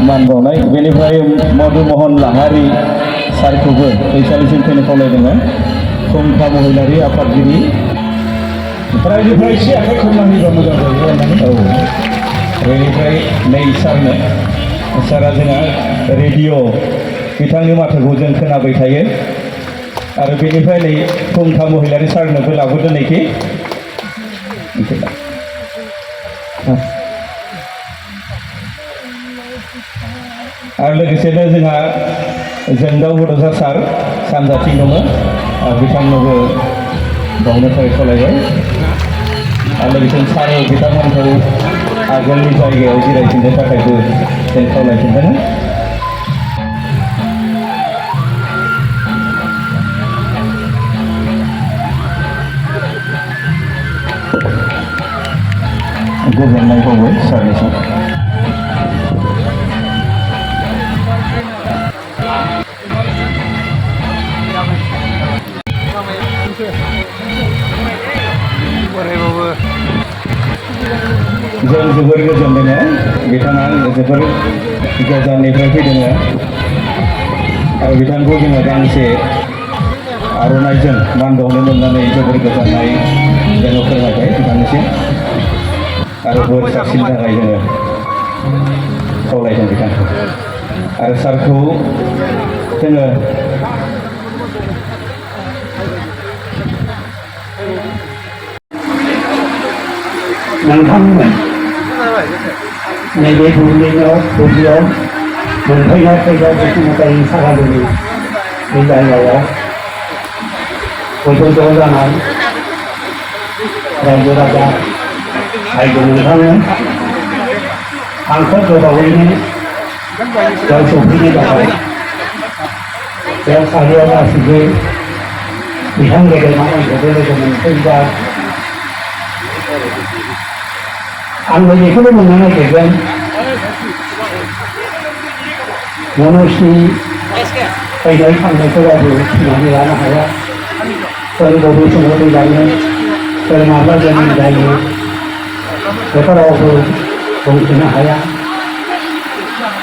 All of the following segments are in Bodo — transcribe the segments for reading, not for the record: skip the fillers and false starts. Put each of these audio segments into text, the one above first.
मान बावनाय बेनिफ्राय मधुमोहन लाहारि सारखौबो फैसालिसिम फैनो खावलायदोंमोन फुंखा महिलारि आफादगिरि प्राइजनिफ्राय एसे आखाइ खमना होयोबा मोजां जायो होननानै बेनिफ्राय नै सारनो सारा जोंहा रेडिअ बिथांनि माथोखौ जों खोनाबाय थायो आरो बेनिफ्राय नै फुंखा महिलारि सारनोबो लाबोदों नैखि आरो लोगोसेनो जोंहा जोंदाव बड'सा सार सानजाथिं दङ बिथांनोबो बावनो थाखाय खावलायबाय आरो लोगोसे सार बिथांमोनखौ आगोलनि जायगायाव जिरायफिननो थाखायबो जों खावलायफिनदों गोजोननाय बावबाय सारनिसिम जों जोबोर गोजोनदों बिथाङा जोबोर गोजाननिफ्राय फैदों आरो बिथांखौ जोङो गांसे आर'नाइजों मान बावनो मोननानै जोबोर गोजोननाय जोङो फोरमायबाय बिथांनिसिम आरो बोर सारस्रिनो थाखाय जोङो खावलायदों बिथांखौ आरो सारखौ जोङो नोंथांमोन नैबे दुब्लियाव मोनफैनाय फैसा बसुमतारी सारादुनि बे जायगायाव बयबो ज' जानाय रायजो राजा रायजो नोंथांनो आंखौ गोबावैनो बेयाव सफैनो थाखाय बेयाव सारियाव गासिबो बिथां गेदेमाफोरखौबो लोगो मोनफैबा आंबो बेखौनो बुंनो नागिरगोन मनजनि फैनाय थांनायफोराबो फिनानै लानो हाया सोर बबे समाव दैलाङो सोर माब्ला जोनोम जायो बेफोरावबो बुंथिनो हाया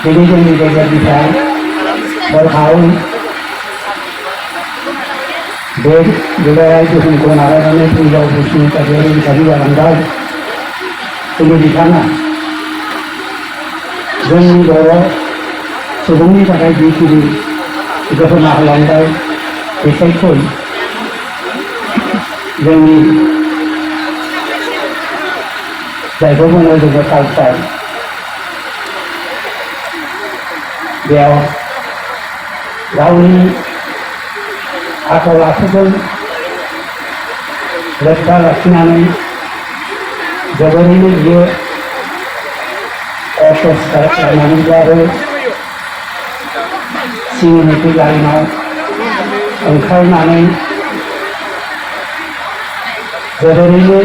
दिनै जोंनि गेजेरनिफ्राय हरखाबै बे दुलाराय बुहुमखौ नागारनानै फैलाव बसुमतारिया रुंसारि जालांबाय दिनै बिथाङा जोंनि बर' सुबुंनि थाखाय जिखिनि गोहोमा होलांबाय बेखायखौ जोंनि जायखौ बुङो जोङो कालचार बेयाव गावनि आखल आखुजों रैखा लाखिनानै जोबोरैनो बियो अस्त्र खालामनानैब्लाबो सिंहनि लाइनाव ओंखारनानै जोबोरैनो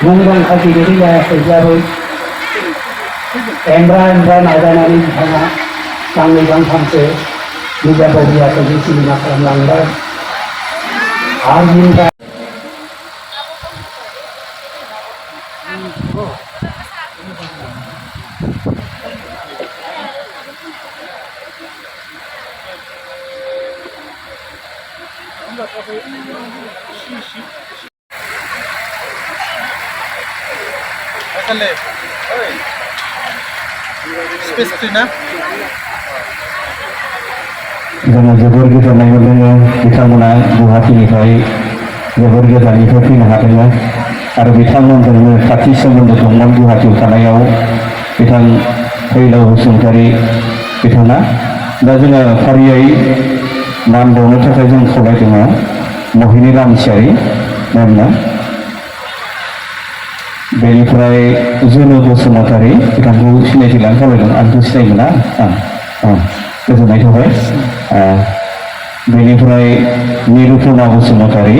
मुंदांखा गेलेगिरि जायाखैब्लाबो एमब्रा नाजानानै बिथाङा गांनै गांथामसो बिजाबाव बियाखै सिनेमा खालामलांबाय आरो बिनिफ्राय जोङो जोबोर गोजोननाय मोनदों बिथांमोना गुवाहाटीनिफ्राय जोबोर गोजाननिफ्राय फैनो हादों आरो बिथांमोनजोंनो खाथि सोमोन्दो दंमोन गुवाहाटीयाव थानायाव बिथां फैलाव बसुमतारी बिथाङा दा जोङो फारियै मान बावनो थाखाय जों खावलायदों महिनी रामसियारि मेमनो बेनिफ्राय जुनु बसुमतारी बिथांखौ सिनायथि लानो खावलायदों आंथ' सिनाय मोना गोजोननाय थाबाय बेनिफ्राय निरुपमा बसुमतारी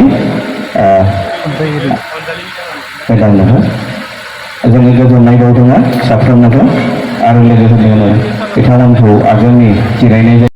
मेदामनोबो जोङो गोजोननाय बावदों साफ्रोमनोबो आरो लोगोसेनो बिथांमोनखौ आगोलनि जिरायनाय